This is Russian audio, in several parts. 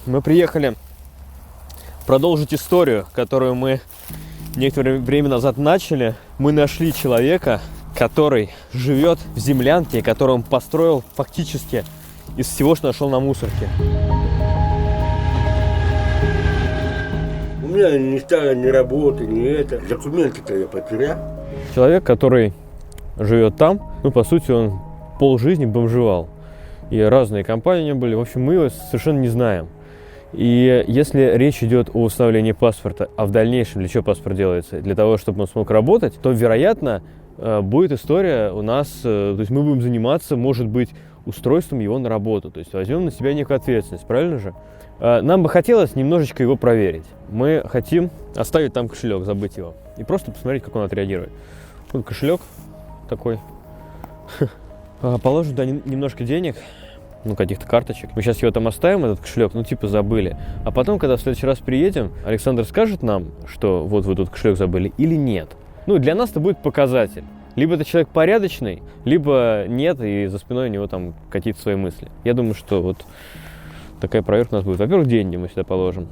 Мы приехали продолжить историю, которую мы некоторое время назад начали. Мы нашли человека, который живет в землянке, которую он построил фактически из всего, что нашел на мусорке. У меня ни стало, ни работы, ни это. Документы-то я потерял. Человек, который живет там, по сути, он полжизни бомжевал. И разные компании у него были. В общем, мы его совершенно не знаем. И если речь идет о восстановлении паспорта, а в дальнейшем для чего паспорт делается? Для того, чтобы он смог работать, то, вероятно, будет история у нас, то есть мы будем заниматься, может быть, устройством его на работу. То есть возьмем на себя некую ответственность, правильно же? Нам бы хотелось немножечко его проверить. Мы хотим оставить там кошелек, забыть его. И просто посмотреть, как он отреагирует. Вот кошелек такой. Положим туда немножко денег, каких-то карточек. Мы сейчас его там оставим, этот кошелек, забыли. А потом, когда в следующий раз приедем, Александр скажет нам, что вот вы тут кошелек забыли, или нет. Для нас это будет показатель. Либо это человек порядочный, либо нет, и за спиной у него там какие-то свои мысли. Я думаю, что вот такая проверка у нас будет. Во-первых, деньги мы сюда положим.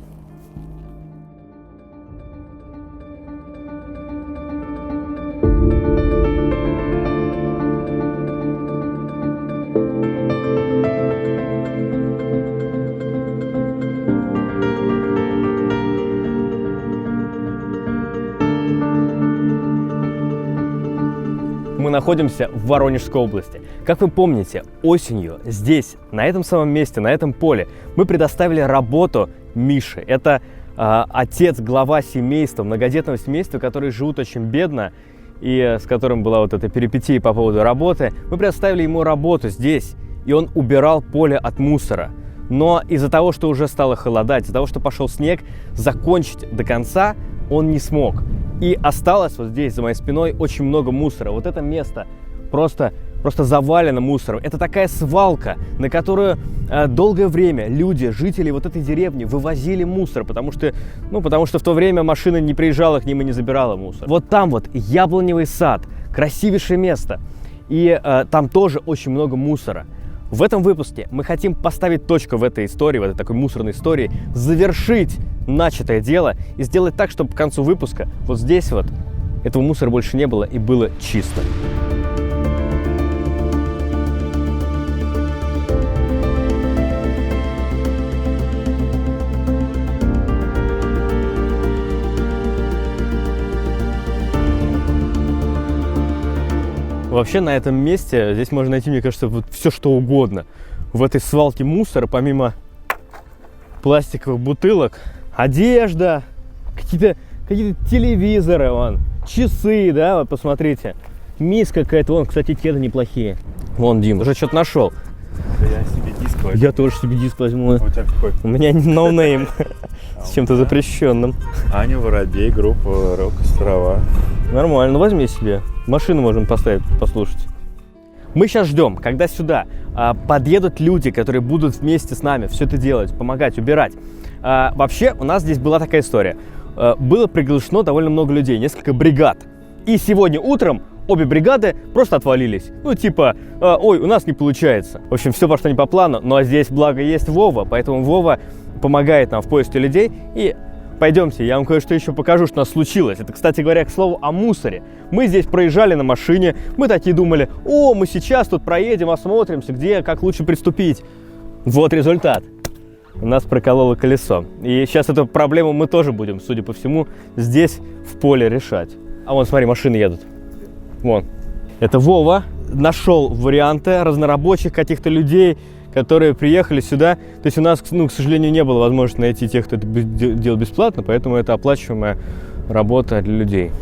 Мы находимся в Воронежской области. Как вы помните, осенью здесь, на этом самом месте, на этом поле, мы предоставили работу Мише. Это отец, глава семейства, многодетного семейства, которые живут очень бедно, и с которым была вот эта перипетия по поводу работы. Мы предоставили ему работу здесь, и он убирал поле от мусора. Но из-за того, что уже стало холодать, из-за того, что пошел снег, закончить до конца он не смог. И осталось вот здесь, за моей спиной, очень много мусора. Вот это место просто завалено мусором. Это такая свалка, на которую долгое время люди, жители вот этой деревни вывозили мусор, потому что в то время машина не приезжала к ним и не забирала мусор. Вот там вот яблоневый сад, красивейшее место. И там тоже очень много мусора. В этом выпуске мы хотим поставить точку в этой истории, в этой такой мусорной истории, завершить начатое дело и сделать так, чтобы к концу выпуска вот здесь вот этого мусора больше не было и было чисто. Вообще на этом месте здесь можно найти, мне кажется, вот все что угодно. В этой свалке мусора, помимо пластиковых бутылок, одежда, какие-то телевизоры, часы, да, вот посмотрите. Миска какая-то, кстати, кеды неплохие. Вон, Дима, уже что-то нашел. Да я себе диск возьму. Я тоже себе диск возьму. А у тебя какой? У меня ноунейм с чем-то запрещенным. Аня Воробей, группа «Рок-острова». Нормально, возьми себе. Машину можем поставить, послушать. Мы сейчас ждем, когда сюда подъедут люди, которые будут вместе с нами все это делать, помогать, убирать. Вообще, у нас здесь была такая история. Было приглашено довольно много людей, несколько бригад. И сегодня утром обе бригады просто отвалились. Ой, у нас не получается. В общем, все пошло не по плану, но здесь, благо, есть Вова, поэтому Вова помогает нам в поиске людей. И пойдемте, я вам кое-что еще покажу, что у нас случилось. Это, кстати говоря, к слову о мусоре. Мы здесь проезжали на машине, мы такие думали, мы сейчас тут проедем, осмотримся, где, как лучше приступить. Вот результат. У нас прокололо колесо. И сейчас эту проблему мы тоже будем, судя по всему, здесь в поле решать. А вон, смотри, машины едут. Вон. Это Вова нашел варианты разнорабочих каких-то людей, которые приехали сюда. То есть у нас, к сожалению, не было возможности найти тех, кто это делал бесплатно, поэтому это оплачиваемая работа для людей.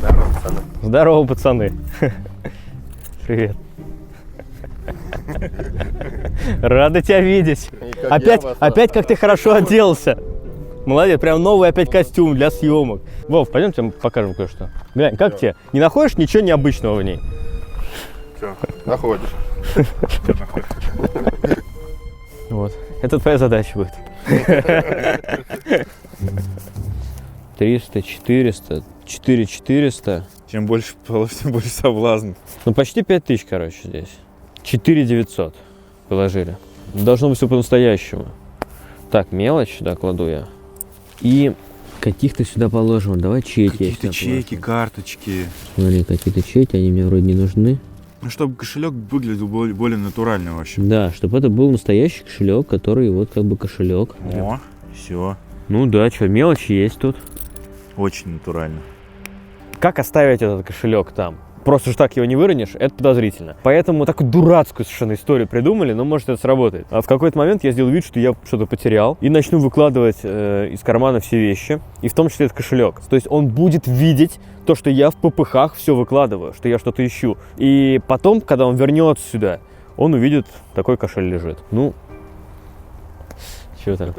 Здорово, пацаны. Здорово, пацаны. Привет. Рада тебя видеть. Опять как ты хорошо оделся. Молодец, прям новый опять костюм для съемок. Вов, пойдемте покажем кое-что. Глянь, как тебе? Не находишь ничего необычного в ней? Все, находишь. Вот. Это твоя задача будет. 300, 400, 400, Чем больше полос, тем больше соблазн. Ну, почти 5000, короче, здесь. 4900 положили. Должно быть все по-настоящему. Так, мелочь сюда кладу я. И каких-то сюда положим. Давай чеки. Какие-то чеки, карточки. Смотри, какие-то чеки, они мне вроде не нужны. Ну, чтобы кошелек выглядел более натурально вообще. Да, чтобы это был настоящий кошелек, который вот как бы кошелек. О, все. Ну да, что, мелочи есть тут. Очень натурально. Как оставить этот кошелек там? Просто ж так его не выронишь, это подозрительно. Поэтому такую дурацкую совершенно историю придумали, но может это сработает. А в какой-то момент я сделал вид, что я что-то потерял, и начну выкладывать из кармана все вещи, и в том числе этот кошелек. То есть он будет видеть то, что я в ППХ все выкладываю, что я что-то ищу. И потом, когда он вернется сюда, он увидит, такой кошель лежит. Ну, что там?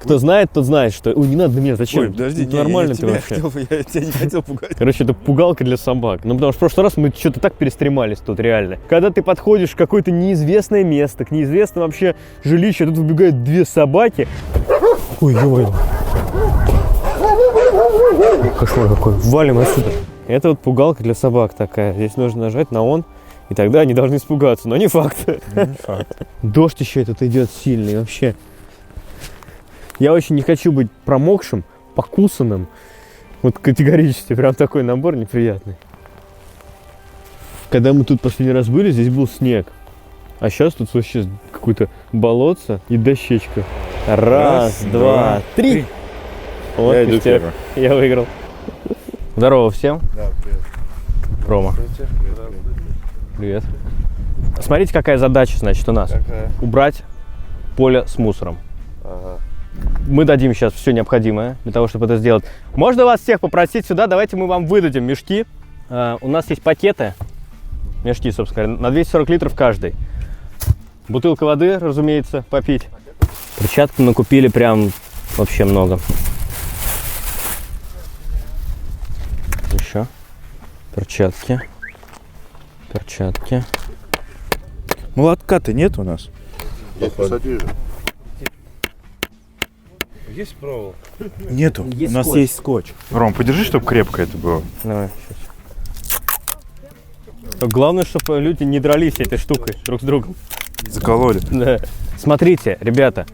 Кто знает, тот знает, что... Ой, не надо на меня, зачем? Ой, подожди, нормально ты вообще. Я тебя не хотел пугать. Короче, это пугалка для собак. Ну, потому что в прошлый раз мы что-то так перестремались тут, реально. Когда ты подходишь в какое-то неизвестное место, к неизвестному вообще жилищу, тут выбегают две собаки. Ой, ё-моё. Кошмар какой. Валим отсюда. Это вот пугалка для собак такая. Здесь нужно нажать на «он», и тогда они должны испугаться. Но не факт. Не факт. Дождь еще этот идет сильный вообще. Я очень не хочу быть промокшим, покусанным. Вот категорически, прям такой набор неприятный. Когда мы тут последний раз были, здесь был снег. А сейчас тут вообще какое-то болотце и дощечка. Раз, два, три. Вот, Я иду ништяк. первый. Я выиграл. Здорово всем. Да, привет. Рома. Привет. Смотрите, какая задача, значит, у нас. Какая? Убрать поле с мусором. Ага. Мы дадим сейчас все необходимое для того, чтобы это сделать. Можно вас всех попросить сюда, давайте мы вам выдадим мешки. У нас есть пакеты, мешки, собственно говоря, на 240 литров каждый. Бутылка воды, разумеется, попить. Перчатки мы купили прям вообще много. Еще перчатки. Перчатки. Молотка-то нет у нас? Есть пассатижи. Есть провол? Нету. Есть у нас скотч. есть скотч. Ром, подержи, чтобы крепко это было. Давай, сейчас. Главное, чтобы люди не дрались этой штукой друг с другом. Закололи. Да. Смотрите, ребята,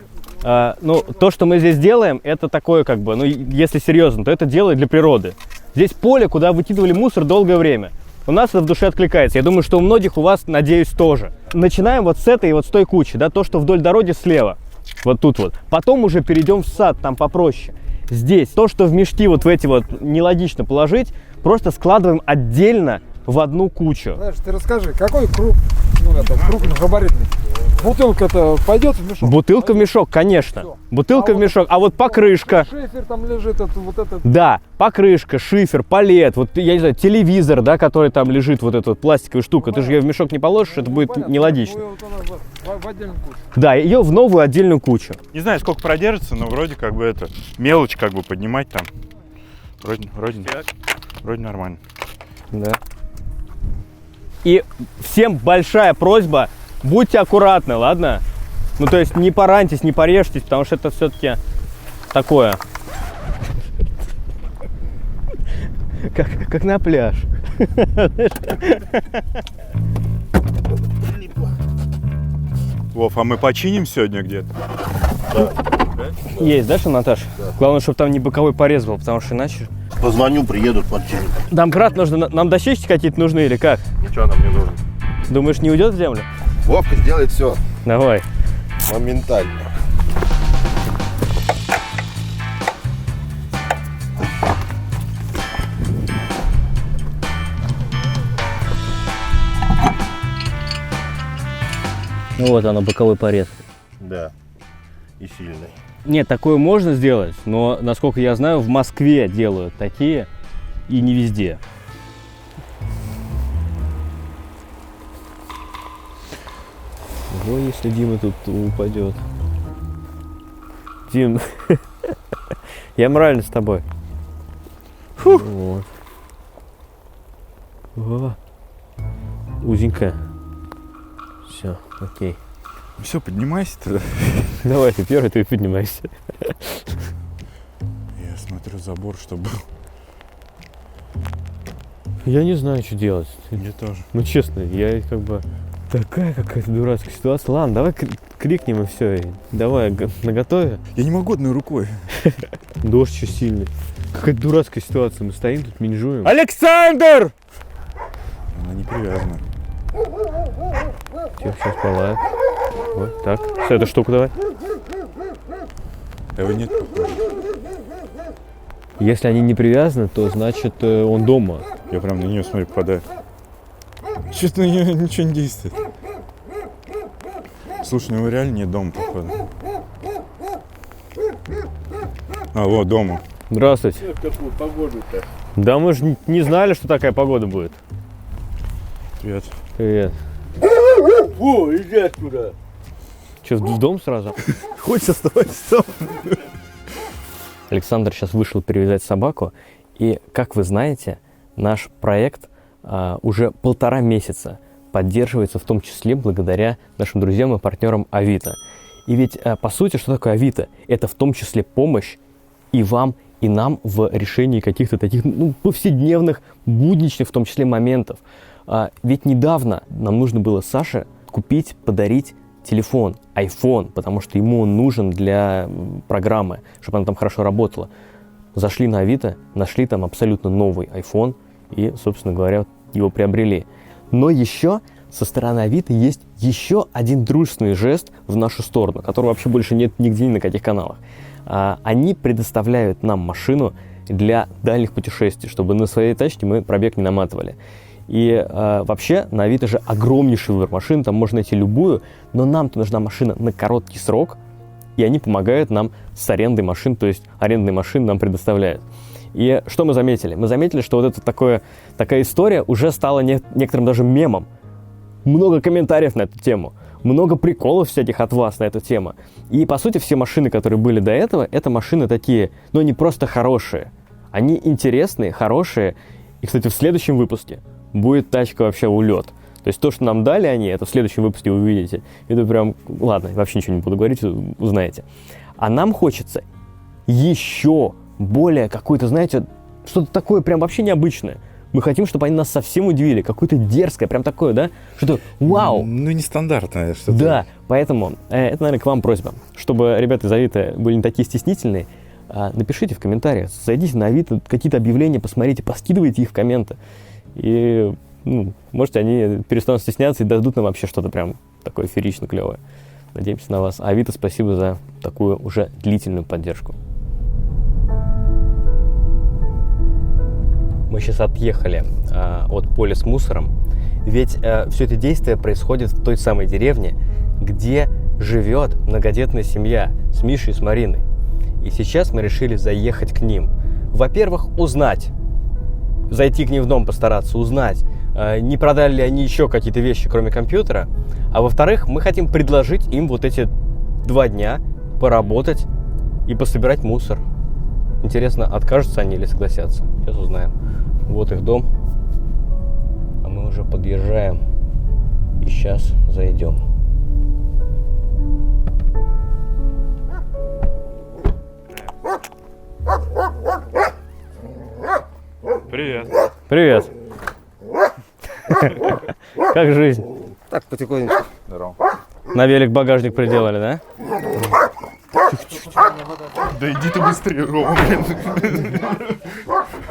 ну, то, что мы здесь делаем, это такое, как бы, ну, если серьезно, то это дело для природы. Здесь поле, куда выкидывали мусор долгое время. У нас это в душе откликается. Я думаю, что у многих у вас, надеюсь, тоже. Начинаем вот с этой вот с той кучи, да, то, что вдоль дороги слева. Вот тут вот. Потом уже перейдем в сад, там попроще. Здесь то, что в мешки вот в эти вот нелогично положить, просто складываем отдельно в одну кучу. Знаешь, ты расскажи, какой круг, ну это крупногабаритный? Бутылка-то пойдет в мешок? Бутылка в мешок, конечно. Всё. Бутылка А в вот мешок. А вот покрышка. Шифер там лежит, вот этот. Да, покрышка, шифер, палет, вот я не знаю, телевизор, да, который там лежит, вот эта вот пластиковая штука, ты же ее в мешок не положишь, это будет Понятно, нелогично. вот она в отдельную кучу. Да, ее в новую отдельную кучу. Не знаю, сколько продержится, но вроде как бы это мелочь как бы поднимать там. Вроде нормально. Да. И всем большая просьба, будьте аккуратны, ладно? Ну, то есть не пораньтесь, не порежьтесь, потому что это все-таки такое. Как на пляж. Вов, а мы починим сегодня где-то? Есть, да, что, Наташа? Да. Главное, чтобы там не боковой порез был, потому что иначе... Позвоню, приедут, починят. Домкрат нужно, нам дощечки какие-то нужны или как? Ничего нам не нужно. Думаешь, не уйдет в землю? Вовка сделает все Давай. моментально. Ну вот оно, боковой порез. Да. И сильный. Нет, такое можно сделать, но, насколько я знаю, в Москве делают такие и не везде. Ой, если Дима тут упадет. Дим, я морально с тобой. Вот. О, узенькая. Все, окей. Все, поднимайся тогда. Давай, ты первый, ты поднимайся. Я смотрю забор, чтобы был. Я не знаю, что делать. Мне тоже. Ну честно, я как бы... Такая какая-то дурацкая ситуация. Ладно, давай крикнем и все. Давай, наготове. Я не могу одной рукой. Дождь еще сильный. Какая-то дурацкая ситуация. Мы стоим тут, минжуем. Александр! Она не привязана. Тихо, сейчас полает. Вот, так. Все, эту штуку давай. Его нет. Если они не привязаны, то значит он дома. Я прям на нее, смотри, попадаю. Что-то на нее ничего не действует. Слушай, ну его реально нет дома, походу. А, вот, дома. Здравствуйте. Что такую погоду-то? Да мы же не знали, что такая погода будет. Привет. Привет. О, иди отсюда. Че, в дом сразу? Хочешь оставаться дома? Александр сейчас вышел перевязать собаку. И, как вы знаете, наш проект уже 1,5 месяца поддерживается в том числе благодаря нашим друзьям и партнерам Авито. И ведь, по сути, что такое Авито? Это в том числе помощь и вам, и нам в решении каких-то таких повседневных, будничных в том числе моментов. Ведь недавно нам нужно было Саше купить, подарить телефон, iPhone, потому что ему он нужен для программы, чтобы она там хорошо работала. Зашли на Авито, нашли там абсолютно новый iPhone и, собственно говоря, его приобрели. Но еще со стороны Авито есть еще один дружественный жест в нашу сторону, которого вообще больше нет нигде ни на каких каналах. Они предоставляют нам машину для дальних путешествий, чтобы на своей тачке мы пробег не наматывали. И вообще на Авито же огромнейший выбор машин, там можно найти любую, но нам-то нужна машина на короткий срок, и они помогают нам с арендой машин, то есть арендные машины нам предоставляют. И что мы заметили? Мы заметили, что вот это такая история уже стала некоторым даже мемом. Много комментариев на эту тему, много приколов всяких от вас на эту тему. И, по сути, все машины, которые были до этого, это машины такие, но не просто хорошие. Они интересные, хорошие. И, кстати, в следующем выпуске будет тачка вообще улет. То есть то, что нам дали они, это в следующем выпуске вы увидите. Это прям... Ладно, вообще ничего не буду говорить, узнаете. А нам хочется еще более какое-то, знаете, что-то такое прям вообще необычное. Мы хотим, чтобы они нас совсем удивили. Какое-то дерзкое, прям такое, да? Что-то вау! Ну, нестандартное что-то. Да, поэтому это, наверное, к вам просьба. Чтобы ребята из Авито были не такие стеснительные, напишите в комментариях, зайдите на Авито, какие-то объявления посмотрите, поскидывайте их в комменты. И, может, они перестанут стесняться и дадут нам вообще что-то прям такое феерично клевое. Надеемся на вас. Авито, спасибо за такую уже длительную поддержку. Мы сейчас отъехали от поля с мусором, ведь все это действие происходит в той самой деревне, где живет многодетная семья с Мишей и с Мариной. И сейчас мы решили заехать к ним. Во-первых, узнать, зайти к ним в дом, постараться узнать, не продали ли они еще какие-то вещи, кроме компьютера. А во-вторых, мы хотим предложить им вот эти 2 дня поработать и пособирать мусор. Интересно, откажутся они или согласятся? Сейчас узнаем. Вот их дом. А мы уже подъезжаем. И сейчас зайдем. Привет. Привет. Как жизнь? Так, потихонечку. Здорово. На велик багажник приделали, да? Да иди ты быстрее, Рома, блин.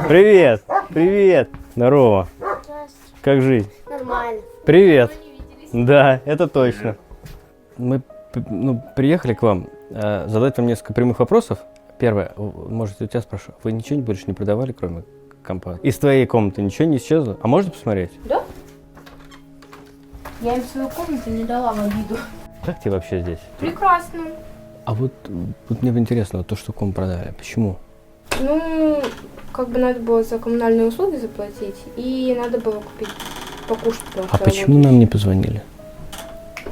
Привет. Привет. Здорово. Здравствуйте. Как жизнь? Нормально. Привет. Мы не виделись. Да, это точно. Мы приехали к вам задать вам несколько прямых вопросов. Первое, может, у тебя спрошу. Вы ничего больше не продавали, кроме компа? Из твоей комнаты ничего не исчезло? А можно посмотреть? Да? Я им свою комнату не дала в обиду. Как тебе вообще здесь? Прекрасно. А вот мне интересно, то, что ком продали. Почему? Ну, как бы надо было за коммунальные услуги заплатить, и надо было купить покушать. А почему нам не позвонили?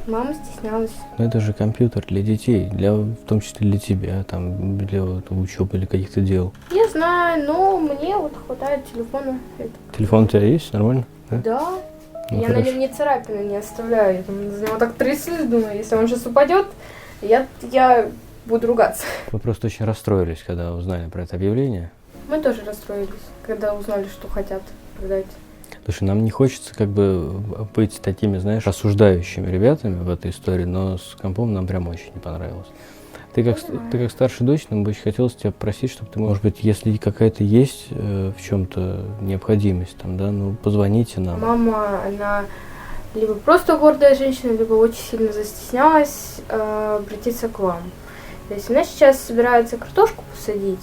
Мама стеснялась. Ну, это же компьютер для детей, в том числе для тебя, там, для учебы или каких-то дел. Я знаю, но мне вот хватает телефона. Телефон у тебя есть? Нормально? Да? Да. Ну, Я хорошо. на нем ни царапины не оставляю. Я там за него так тряслась, думаю, если он сейчас упадет, я буду ругаться. Мы просто очень расстроились, когда узнали про это объявление. Мы тоже расстроились, когда узнали, что хотят продать Слушай, нам не хочется как бы быть такими, знаешь, осуждающими ребятами в этой истории, но с компом нам прям очень не понравилось. Ты как старшая дочь, нам бы очень хотелось тебя просить, чтобы ты, может быть, если какая-то есть в чем-то необходимость, там, да, ну, позвоните нам. Мама, она либо просто гордая женщина, либо очень сильно застеснялась обратиться к вам. То есть она сейчас собирается картошку посадить,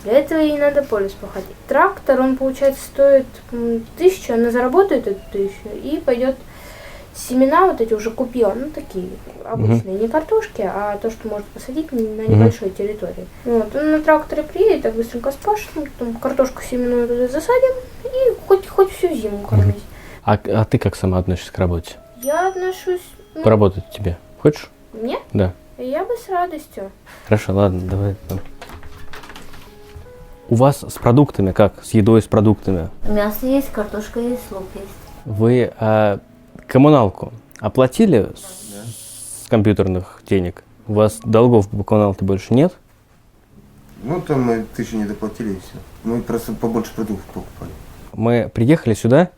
для этого ей надо поле спахать. Трактор, он, получается, стоит 1000, она заработает эту 1000 и пойдет семена вот эти уже купила, ну такие обычные, не картошки, а то, что может посадить на небольшой территории. Вот, он на тракторе приедет, так быстренько спашет, там картошку семенную туда засадим и хоть всю зиму кормить. А ты как сама относишься к работе? Я отношусь... Поработать тебе. Хочешь? Мне? Да. Я бы с радостью. Хорошо, ладно, давай. У вас с продуктами как? С едой, с продуктами? Мясо есть, картошка есть, лук есть. Вы коммуналку оплатили с компьютерных денег? У вас долгов по коммуналке больше нет? Ну, там мы 1000 не доплатили и все. Мы просто побольше продуктов покупали. Мы приехали сюда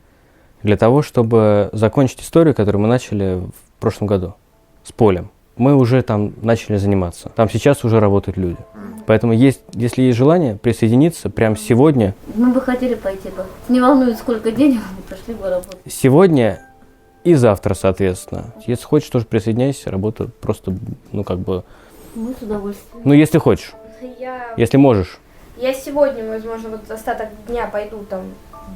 для того, чтобы закончить историю, которую мы начали в прошлом году с полем. Мы уже там начали заниматься. Там сейчас уже работают люди. Поэтому если есть желание присоединиться прямо сегодня... Мы бы хотели пойти бы. Не волнует, сколько денег, мы пошли бы работать. Сегодня и завтра, соответственно. Если хочешь, тоже присоединяйся. Работа просто, ну, как бы... Мы с удовольствием. Ну, если хочешь. Если можешь. Я сегодня, возможно, вот остаток дня пойду там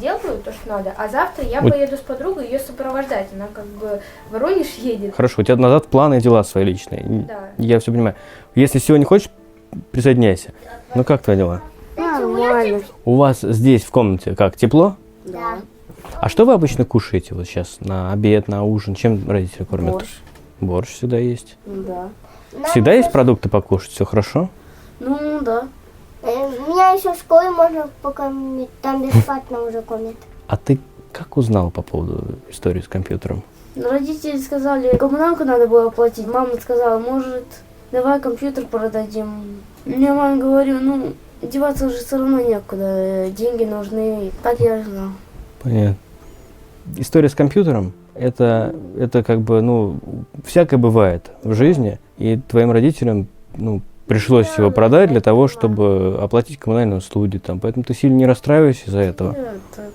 делаю то, что надо, а завтра я поеду с подругой ее сопровождать. Она как бы в Воронеж едет. Хорошо, у тебя назад планы и дела свои личные. Да. Я все понимаю. Если сегодня хочешь, присоединяйся. Ну, как твои дела? Нормально. У вас здесь в комнате как, тепло? Да. А что вы обычно кушаете вот сейчас на обед, на ужин? Чем родители кормят? Борщ. Борщ всегда есть. Да. Всегда есть продукты покушать, все хорошо? Ну, да. У меня еще в школе можно покормить, там бесплатно уже кормят. А ты как узнал по поводу истории с компьютером? Родители сказали, коммуналку надо было оплатить. Мама сказала, может, давай компьютер продадим. Я маме говорю, ну, деваться уже все равно некуда, деньги нужны. Так я знал. Понятно. История с компьютером, это как бы, ну, всякое бывает в жизни, и твоим родителям, ну, пришлось его продать для того, чтобы оплатить коммунальные услуги там. Поэтому ты сильно не расстраивайся из-за этого. Так.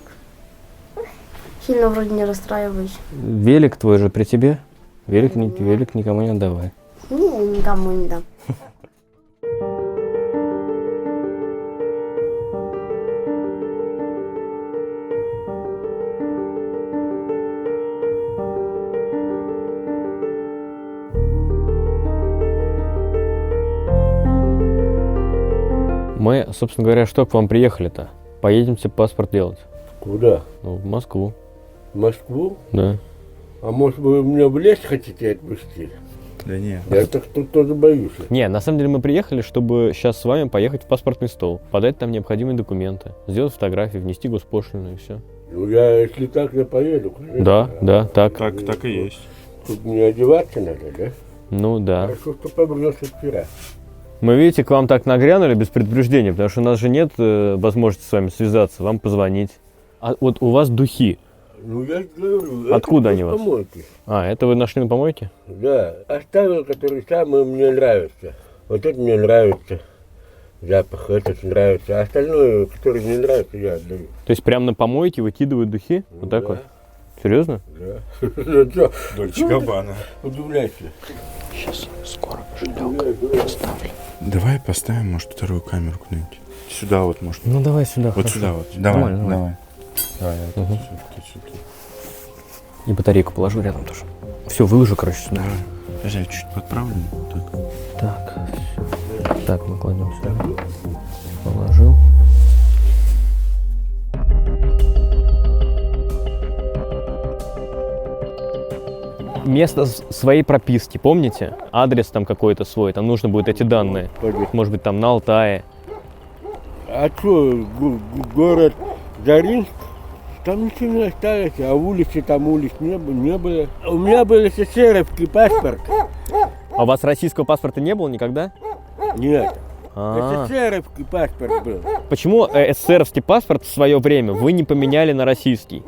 Сильно вроде не расстраиваюсь. Велик твой же при тебе. Велик никому не отдавай. Не, никому не дам. Мы, собственно говоря, что к вам приехали-то? Поедемте паспорт делать. Куда? Ну, в Москву. В Москву? Да. А может вы меня в лес хотите отпустить? Да нет. Я так тут тоже боюсь. Не, на самом деле мы приехали, чтобы сейчас с вами поехать в паспортный стол, подать там необходимые документы, сделать фотографии, внести госпошлину и все. Ну я, если так, я поеду, конечно. Да, так. Так и есть. Тут мне одеваться надо, да? Ну да. Хорошо, что побрился вчера. Мы, видите, к вам так нагрянули без предупреждения, потому что у нас же нет возможности с вами связаться, вам позвонить. А вот у вас духи. Ну я говорю. Откуда это они у вас? помойки. А, это вы нашли на помойке? Да, оставил, который самый мне нравится. Вот это мне нравится. Запах этот нравится. А остальное, которое не нравится, я отдаю. То есть прямо на помойке выкидывают духи? Вот так Да. вот? Серьезно? Да. Ну что, Дольче Габбана. удивляйся. Сейчас скоро кошелек поставлю. Давай поставим, может, вторую камеру куда-нибудь. Сюда вот, может. Ну давай сюда. Вот хорошо. сюда вот. Давай, Нормально, давай. Давай, я Мгм. тут, сюда. И батарейку положу рядом тоже. Все, выложу, короче, сюда. Давай. Подожди, я чуть подправлю. Так. Так, всё. Так, мы кладем сюда. Положил. Место своей прописки, помните? Адрес там какой-то свой, там нужно будет эти данные. Может быть, там на Алтае. А что, город Заринск? Там ничего не осталось, а улицы там улиц не было. У меня был СССРовский паспорт. А у вас российского паспорта не было никогда? Нет, А. СССРовский паспорт был. Почему СССРовский паспорт в свое время вы не поменяли на российский?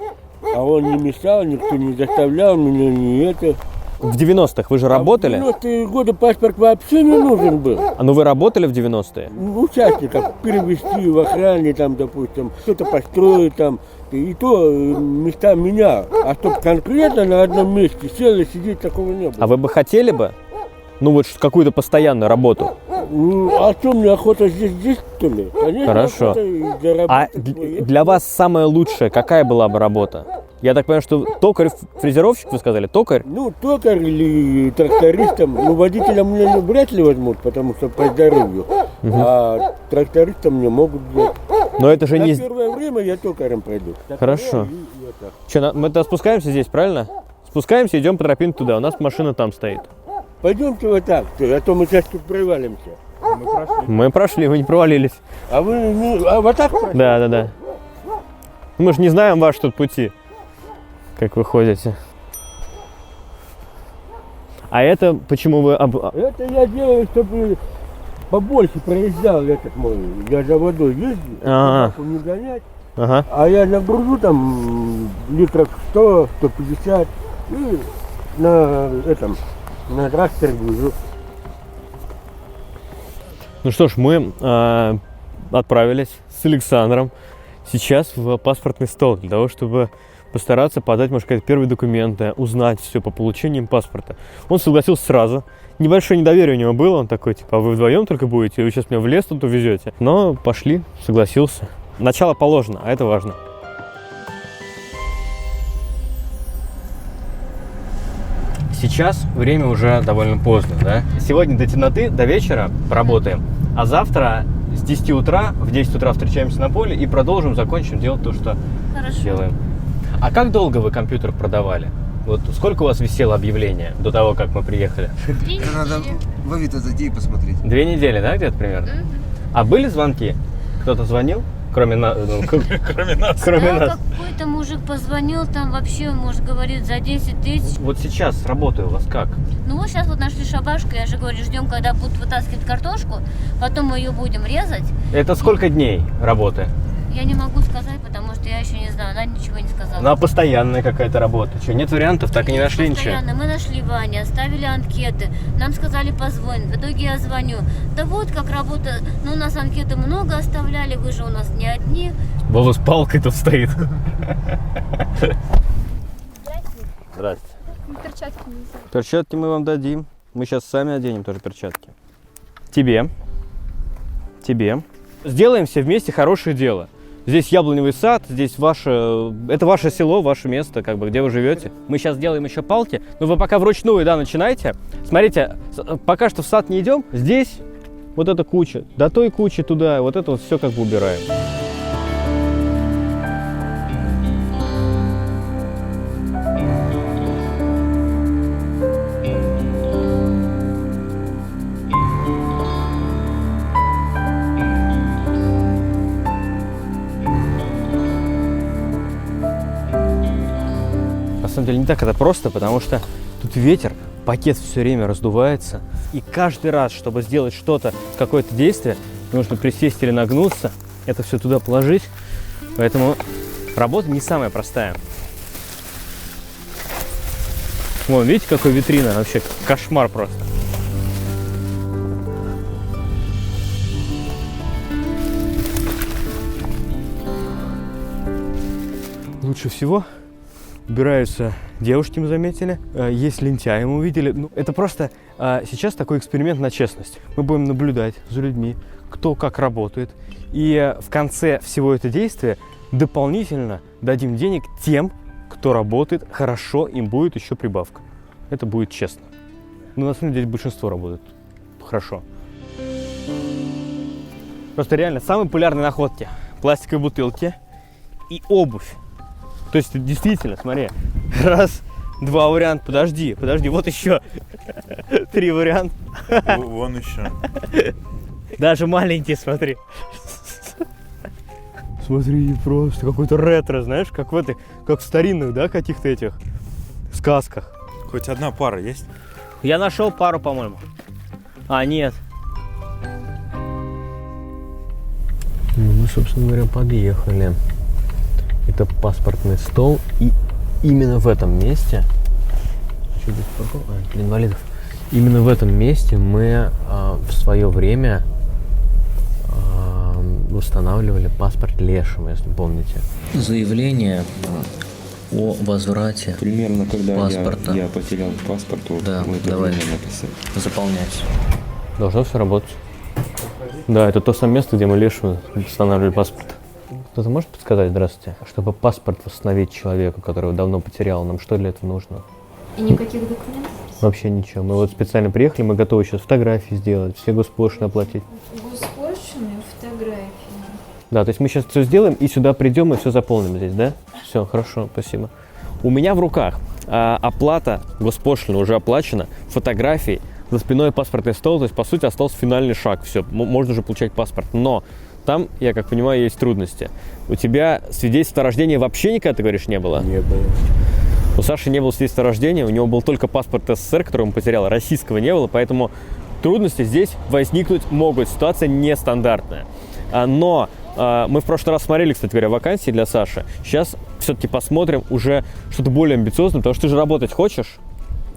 А он не мешал, никто не заставлял меня не это. В 90-х вы же работали? В 90-е годы паспорт вообще не нужен был. А ну вы работали в 90-е? Участников перевести в охране, там, допустим, что-то построить там. И то места меня. А чтоб конкретно на одном месте сел и сидеть, такого не было. А вы бы хотели бы? Ну вот какую-то постоянную работу. А что, мне охота здесь, что ли? Конечно, Хорошо. охота и заработать А свое. для вас самая лучшая какая была бы работа? Я так понимаю, что токарь-фрезеровщик, вы сказали, токарь? Ну, токарь или трактористом, ну, водителям мне вряд ли возьмут, потому что по здоровью. А трактористам мне могут взять. Но это же На не... первое время я токарем пойду. Хорошо. Что, мы тогда спускаемся здесь, правильно? Спускаемся, идем по тропинке туда, у нас машина там стоит. Пойдемте вот так, а то мы сейчас тут провалимся. Мы прошли, вы не провалились. А вы вот так прошли? Да. Мы же не знаем ваш тут пути, как вы ходите. А это почему вы... Это я делаю, чтобы побольше проезжал этот мой. Я за водой ездил, Ага. собаку не гонять. Ага. А я нагружу там литров 100, 150 и на тракторе гружу. Ну что ж, мы отправились с Александром сейчас в паспортный стол для того, чтобы постараться подать, может сказать, первые документы, узнать все по получению паспорта. Он согласился сразу. Небольшое недоверие у него было, он такой, типа, а вы вдвоем только будете, вы сейчас меня в лес тут увезете. Но пошли, согласился. Начало положено, а это важно. Сейчас время уже довольно поздно, да? Сегодня до темноты, до вечера поработаем, а завтра с 10 утра, в 10 утра встречаемся на поле и продолжим, закончим делать то, что делаем. А как долго вы компьютер продавали? Вот сколько у вас висело объявление до того, как мы приехали? 3 недели. Надо в Авито зайти и посмотреть. 2 недели, да, где-то примерно? А были звонки? Кто-то звонил? Кроме нас. Кроме нас. Какой-то мужик позвонил, там вообще, может, говорит, за 10 тысяч. Вот сейчас работаю у вас как? Ну вот сейчас вот нашли шабашку, я же говорю, ждем, когда будут вытаскивать картошку, потом мы ее будем резать. Это сколько дней работы? Я не могу сказать, потому что я еще не знаю, она ничего не сказала. Ну а постоянная какая-то работа? Что, нет вариантов? Так и не нашли ничего? Постоянно. Мы нашли Ваню, оставили анкеты, нам сказали позвонить, в итоге я звоню. Да вот как работа, ну у нас анкеты много оставляли, вы же у нас не одни. Вова с палкой тут стоит. Здрасте. Перчатки нельзя. Перчатки мы вам дадим. Мы сейчас сами оденем тоже перчатки. Тебе. Сделаем все вместе хорошее дело. Здесь яблоневый сад, здесь это ваше село, ваше место, как бы, где вы живете. Мы сейчас сделаем еще палки, но вы пока вручную, да, начинайте. Смотрите, пока что в сад не идем, здесь вот эта куча, до той кучи туда, вот это вот все как бы убираем. На самом деле не так это просто, потому что тут ветер, пакет все время раздувается. И каждый раз, чтобы сделать что-то, какое-то действие, нужно присесть или нагнуться, это все туда положить. Поэтому работа не самая простая. Вон, видите, какой витрина? Вообще кошмар просто. Лучше всего убираются девушки, мы заметили. Есть лентяи, мы увидели. Ну, это просто сейчас такой эксперимент на честность. Мы будем наблюдать за людьми, кто как работает. И в конце всего этого действия дополнительно дадим денег тем, кто работает хорошо, им будет еще прибавка. Это будет честно. Но на самом деле большинство работает хорошо. Просто реально самые популярные находки: пластиковые бутылки и обувь. То есть действительно, смотри, раз, два варианта, подожди, вот еще 3 варианта. Вон еще. Даже маленькие, смотри. Смотри, просто какой-то ретро, знаешь, как в старинных, да, каких-то этих сказках. Хоть одна пара есть? Я нашел пару, по-моему. А, нет. Ну, мы, собственно говоря, подъехали. Это паспортный стол и именно в этом месте, что здесь парковка? Для инвалидов. Именно в этом месте мы в свое время устанавливали паспорт Лешему, если помните. Заявление о возврате Примерно, когда паспорта. я потерял паспорт, вот Да, мы это давай. время написали. Заполнять. Должно все работать. Да, это то самое место, где мы Лешему устанавливали паспорт. Кто-то может подсказать, здравствуйте, чтобы паспорт восстановить человеку, которого давно потерял, нам что для этого нужно? И никаких документов? Вообще ничего. Мы вот специально приехали, мы готовы сейчас фотографии сделать, все госпошлины оплатить. Госпошлины, фотографии. Да, то есть мы сейчас все сделаем и сюда придем и все заполним здесь, да? Все, хорошо, спасибо. У меня в руках оплата госпошлины уже оплачена, фотографии, за спиной паспортный стол, то есть по сути остался финальный шаг, все, можно уже получать паспорт. Но там, я как понимаю, есть трудности. У тебя свидетельства о рождении вообще никогда, ты говоришь, не было? Не было. У Саши не было свидетельства о рождении, у него был только паспорт СССР, который он потерял, российского не было, поэтому трудности здесь возникнуть могут, ситуация нестандартная. Но мы в прошлый раз смотрели, кстати говоря, вакансии для Саши, сейчас все-таки посмотрим уже что-то более амбициозное, потому что ты же работать хочешь.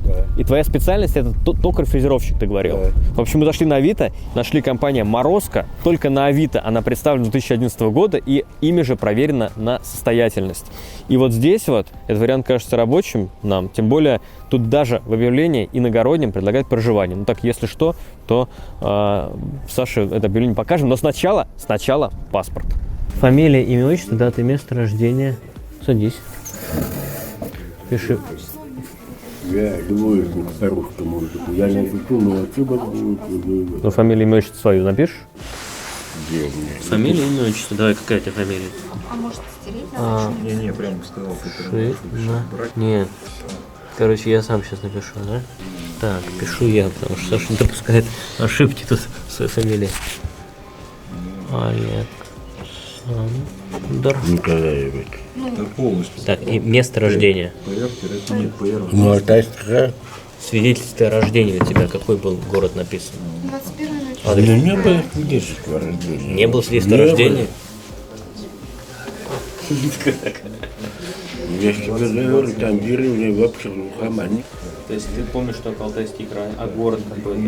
Да. И твоя специальность это токарь-фрезеровщик, ты говорил. Да. В общем, мы зашли на Авито, нашли компания Морозко. Только на Авито она представлена с 2011 года и ими же проверена на состоятельность. И вот здесь вот этот вариант кажется рабочим нам. Тем более тут даже в объявлении иногородним предлагают проживание. Ну так, если что, то Саше это объявление покажем. Но сначала паспорт. Фамилия, имя, отчество, дата и место рождения. Садись. Пиши. Я двоечник старушка, может быть. Я не пишу, но отсюда будет. Ну, фамилию, имя, отчество свою напишешь? Где мне? Фамилия, имя, отчество. Давай, какая у тебя фамилия? А может стереть? Не, прямо сказал, Нет. Короче, я сам сейчас напишу, да? Так, пишу я, потому что Саша не допускает ошибки тут в своей фамилии. Александр. Николаевич. Да полностью. Так, и место рождения. Ну, а та какая? Свидетельство о рождении у тебя. Какой был город написан? 21 Ну, не было свидетельства о рождении. Не было свидетельства о Не рождении? Я тебе говорю, там деревня вообще глухома. То есть ты помнишь только Алтайский край, а город какой-то?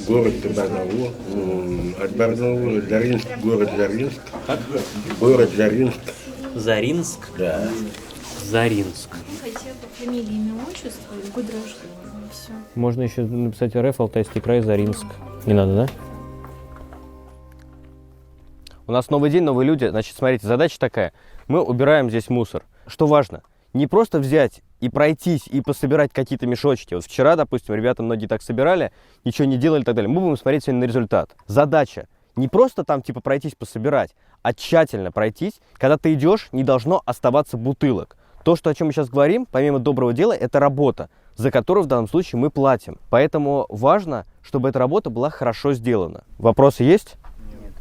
Город-то Барнаул. От Барнаула Заринск, город Заринск. Город Заринск. Заринск? Да. Заринск. Хотя бы фамилия, имя, отчество и год рождения. Все. Можно еще написать РФ, Алтайский край, Заринск. Не надо, да? У нас новый день, новые люди. Значит, смотрите, задача такая. Мы убираем здесь мусор. Что важно? Не просто взять и пройтись, и пособирать какие-то мешочки. Вот вчера, допустим, ребята многие так собирали, ничего не делали и так далее. Мы будем смотреть сегодня на результат. Задача не просто там типа пройтись, пособирать, а тщательно пройтись. Когда ты идешь, не должно оставаться бутылок. То, что, о чем мы сейчас говорим, помимо доброго дела, это работа, за которую в данном случае мы платим. Поэтому важно, чтобы эта работа была хорошо сделана. Вопросы есть? Нет.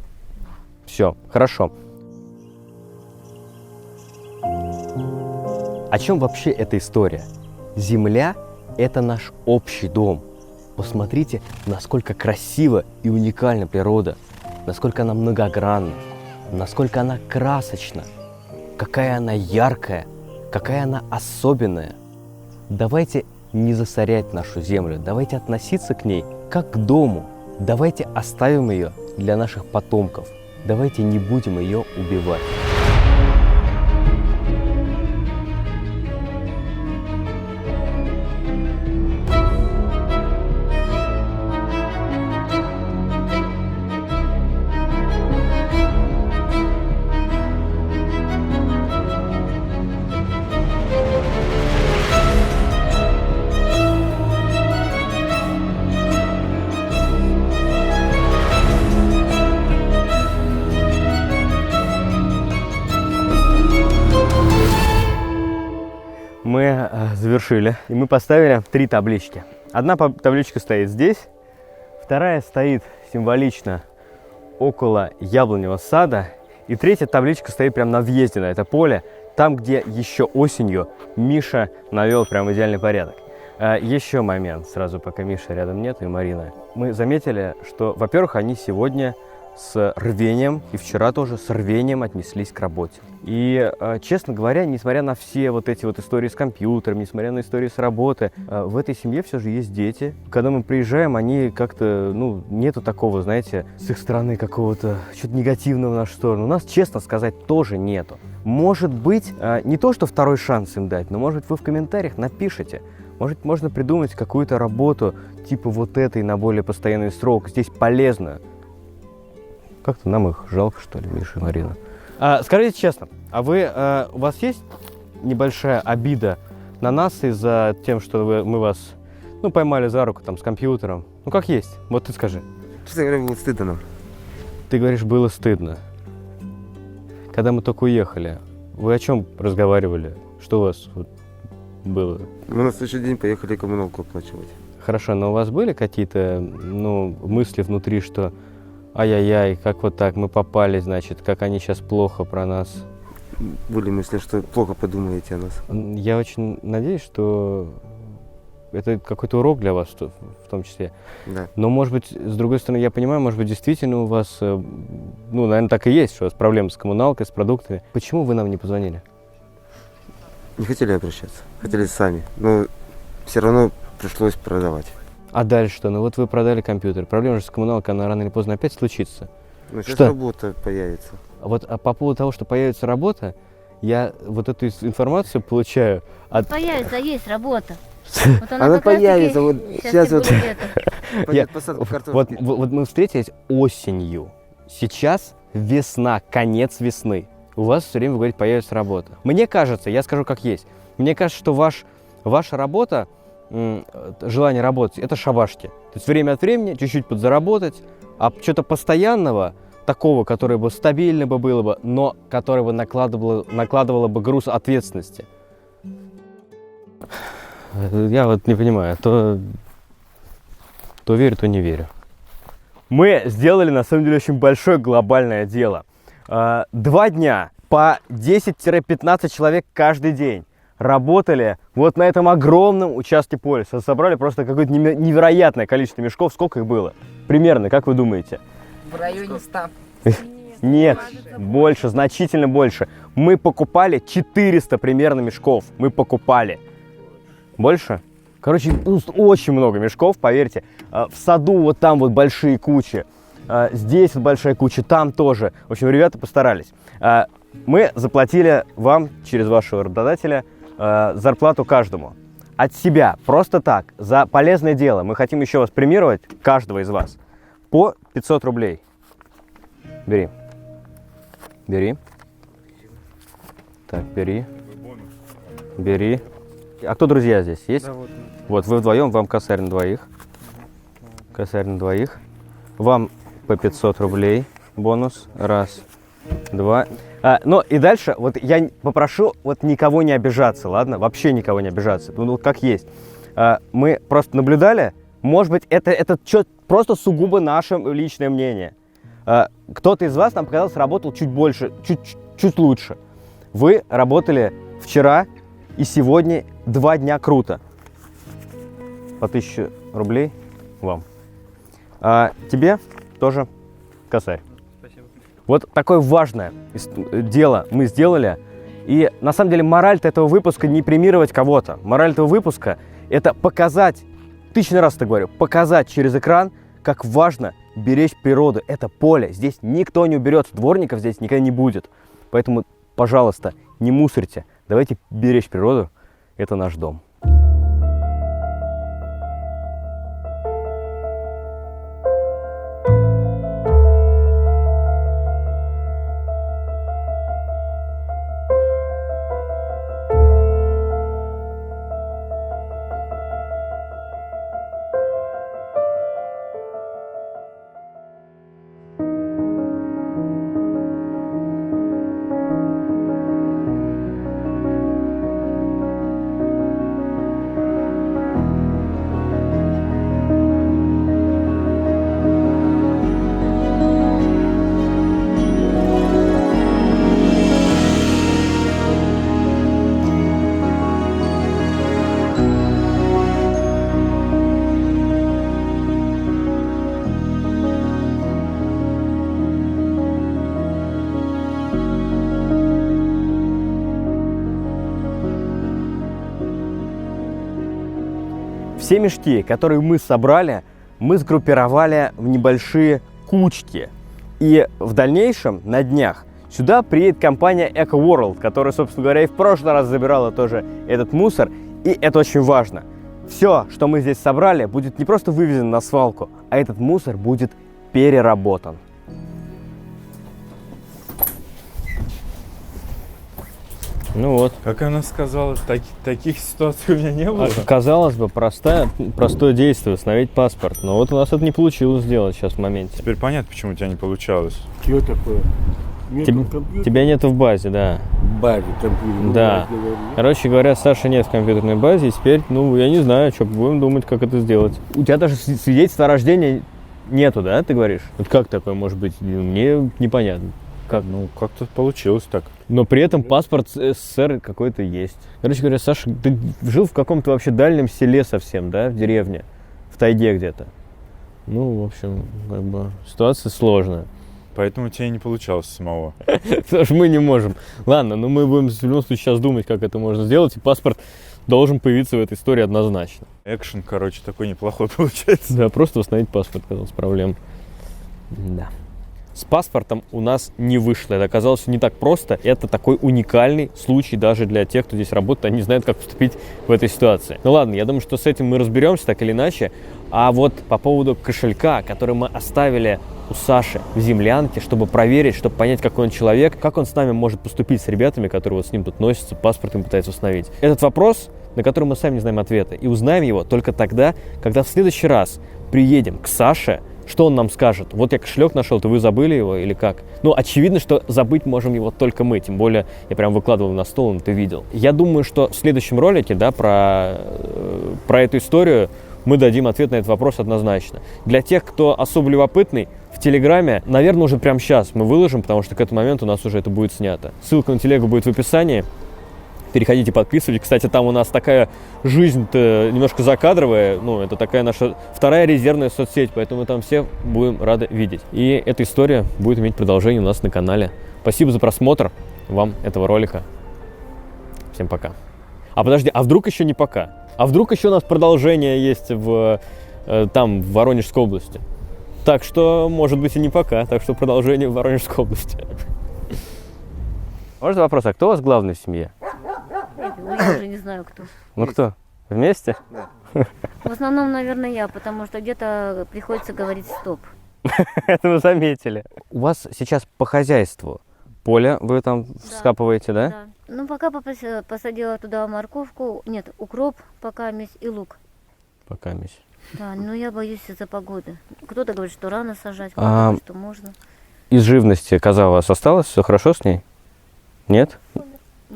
Все, хорошо. О чем вообще эта история? Земля – это наш общий дом. Посмотрите, насколько красива и уникальна природа, насколько она многогранна, насколько она красочна, какая она яркая, какая она особенная. Давайте не засорять нашу землю, давайте относиться к ней как к дому, давайте оставим ее для наших потомков, давайте не будем ее убивать. Мы завершили, и мы поставили 3 таблички. Одна табличка стоит здесь, вторая стоит символично около яблоневого сада, и 3-я табличка стоит прямо на въезде на это поле, там, где еще осенью Миша навел прям идеальный порядок. Еще момент, сразу пока Миши рядом нет и Марина. Мы заметили, что, во-первых, они сегодня с рвением, и вчера тоже с рвением отнеслись к работе. И, честно говоря, несмотря на все вот эти вот истории с компьютером, несмотря на истории с работы, в этой семье все же есть дети. Когда мы приезжаем, они как-то, нету такого, знаете, с их стороны какого-то что-то негативного в нашу сторону. У нас, честно сказать, тоже нету. Может быть, не то, что второй шанс им дать, но, может быть, вы в комментариях напишите. Может, можно придумать какую-то работу, типа вот этой, на более постоянный срок. Здесь полезно. Как-то нам их жалко, что ли, Миша и Марина. Скажите честно, у вас есть небольшая обида на нас из-за тем, что мы вас, поймали за руку там с компьютером? Как есть? Вот ты скажи. Честно говоря, было стыдно нам. Ты говоришь, было стыдно. Когда мы только уехали, вы о чем разговаривали? Что у вас было? Мы на следующий день поехали коммуналку оплачивать. Хорошо, но у вас были какие-то, мысли внутри, что ай-яй-яй, как вот так мы попали, значит, как они сейчас плохо про нас? Были мысли, что плохо подумаете о нас. Я очень надеюсь, что это какой-то урок для вас в том числе. Да. Но, может быть, с другой стороны, я понимаю, может быть, действительно у вас, наверное, так и есть, что у вас проблемы с коммуналкой, с продуктами. Почему вы нам не позвонили? Не хотели обращаться, хотели сами, но все равно пришлось продавать. А дальше что? Вот вы продали компьютер. Проблема же с коммуналкой, она рано или поздно опять случится. Но сейчас что? Работа появится. А по поводу того, что появится работа, я вот эту информацию получаю от... Появится, есть работа. Вот она появится, вот сейчас вот... Пойдет посадка картошки. Вот мы встретились осенью. Сейчас весна, конец весны. У вас все время, вы говорите, появится работа. Мне кажется, я скажу как есть, мне кажется, что ваша работа, желание работать, это шабашки. То есть время от времени чуть-чуть подзаработать, а что-то постоянного, такого, которое бы стабильно было бы, но которое бы накладывало бы груз ответственности. Я вот не понимаю, то верю, то не верю. Мы сделали, на самом деле, очень большое глобальное дело. 2 дня по 10-15 человек каждый день работали вот на этом огромном участке полиса. Собрали просто какое-то невероятное количество мешков. Сколько их было? Примерно, как вы думаете? В районе 100. Нет, больше, значительно больше. Мы покупали 400 примерно мешков. Мы покупали. Больше? Короче, очень много мешков, поверьте. В саду вот там вот большие кучи. Здесь вот большая куча, там тоже. В общем, ребята постарались. Мы заплатили вам через вашего работодателя зарплату каждому. От себя, просто так, за полезное дело. Мы хотим еще вас премировать, каждого из вас, по 500 рублей. Бери. Бери. Так, бери. Бери. А кто друзья здесь есть? Да, вот вы вдвоем, вам косарь на двоих. Косарь на двоих. Вам по 500 рублей бонус. Раз, два. И дальше, вот я попрошу вот никого не обижаться, ладно? Вообще никого не обижаться. Как есть. Мы просто наблюдали. Может быть, это просто сугубо наше личное мнение. Кто-то из вас, нам показалось, работал чуть больше, чуть лучше. Вы работали вчера и сегодня 2 дня круто. По 1000 рублей вам. Тебе тоже косарь. Спасибо. Вот такое важное дело мы сделали. И на самом деле мораль этого выпуска не премировать кого-то. Мораль этого выпуска — это показать, 1000 раз это говорю, показать через экран, как важно беречь природу. Это поле. Здесь никто не уберется. Дворников здесь никогда не будет. Поэтому, пожалуйста, не мусорьте. Давайте беречь природу. Это наш дом. Все мешки, которые мы собрали, мы сгруппировали в небольшие кучки. И в дальнейшем, на днях, сюда приедет компания EcoWorld, которая, собственно говоря, и в прошлый раз забирала тоже этот мусор. И это очень важно. Все, что мы здесь собрали, будет не просто вывезено на свалку, а этот мусор будет переработан. Ну вот. Как она сказала, таких ситуаций у меня не было. Казалось бы, простое действие, установить паспорт. Но вот у нас это не получилось сделать сейчас в моменте. Теперь понятно, почему у тебя не получалось. Что такое? Тебя нет в базе, да. В базе компьютера. Да. Короче говоря, Саши нет в компьютерной базе, и теперь, я не знаю, что, будем думать, как это сделать. У тебя даже свидетельства о рождении нету, да, ты говоришь? Вот как такое может быть? Мне непонятно. Как? Ну, как-то получилось так. Но при этом паспорт СССР какой-то есть. Короче говоря, Саша, ты жил в каком-то вообще дальнем селе совсем, да, в деревне, в тайге где-то. Ну, в общем, ситуация сложная. Поэтому у тебя и не получалось самого. Потому что мы не можем. Ладно, но мы будем в любом случае сейчас думать, как это можно сделать, и паспорт должен появиться в этой истории однозначно. Экшен, такой неплохой получается. Да, просто установить паспорт оказалось проблем. Да. С паспортом у нас не вышло. Это оказалось не так просто. Это такой уникальный случай даже для тех, кто здесь работает. Они не знают, как поступить в этой ситуации. Ну ладно, я думаю, что с этим мы разберемся так или иначе. А вот по поводу кошелька, который мы оставили у Саши в землянке, чтобы проверить, чтобы понять, какой он человек, как он с нами может поступить с ребятами, которые вот с ним тут носятся, паспорт им пытаются установить. Этот вопрос, на который мы сами не знаем ответа. И узнаем его только тогда, когда в следующий раз приедем к Саше. Что он нам скажет? Вот я кошелек нашел, то вы забыли его или как? Ну, очевидно, что забыть можем его только мы. Тем более, я прям выкладывал на стол, и ты видел. Я думаю, что в следующем ролике, да, про эту историю мы дадим ответ на этот вопрос однозначно. Для тех, кто особо любопытный, в Телеграме, наверное, уже прямо сейчас мы выложим, потому что к этому моменту у нас уже это будет снято. Ссылка на телегу будет в описании. Переходите, подписывайтесь. Кстати, там у нас такая жизнь-то немножко закадровая. Ну, это такая наша вторая резервная соцсеть, поэтому мы там все будем рады видеть. И эта история будет иметь продолжение у нас на канале. Спасибо за просмотр вам этого ролика. Всем пока. А подожди, а вдруг еще не пока? А вдруг еще у нас продолжение есть там, в Воронежской области? Так что, может быть, и не пока. Так что продолжение в Воронежской области. Можно вопрос, а кто у вас главный в семье? Я уже не знаю, кто. Ну кто? Вместе? Да. В основном, наверное, я, потому что где-то приходится говорить «стоп». Это мы заметили. У вас сейчас по хозяйству поле вы там вскапываете, да? Да. Ну, пока посадила туда морковку, нет, укроп пока и лук. Пока месть. Да, но я боюсь из-за погоды. Кто-то говорит, что рано сажать, кто-то говорит, что можно. Из живности коза у вас осталась? Все хорошо с ней? Нет?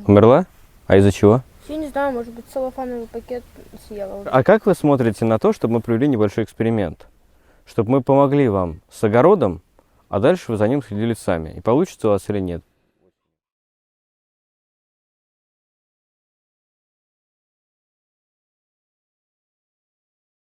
Умерла? А из-за чего? Я не знаю, может быть, целлофановый пакет съела уже. А как вы смотрите на то, чтобы мы провели небольшой эксперимент? Чтобы мы помогли вам с огородом, а дальше вы за ним следили сами. И получится у вас или нет?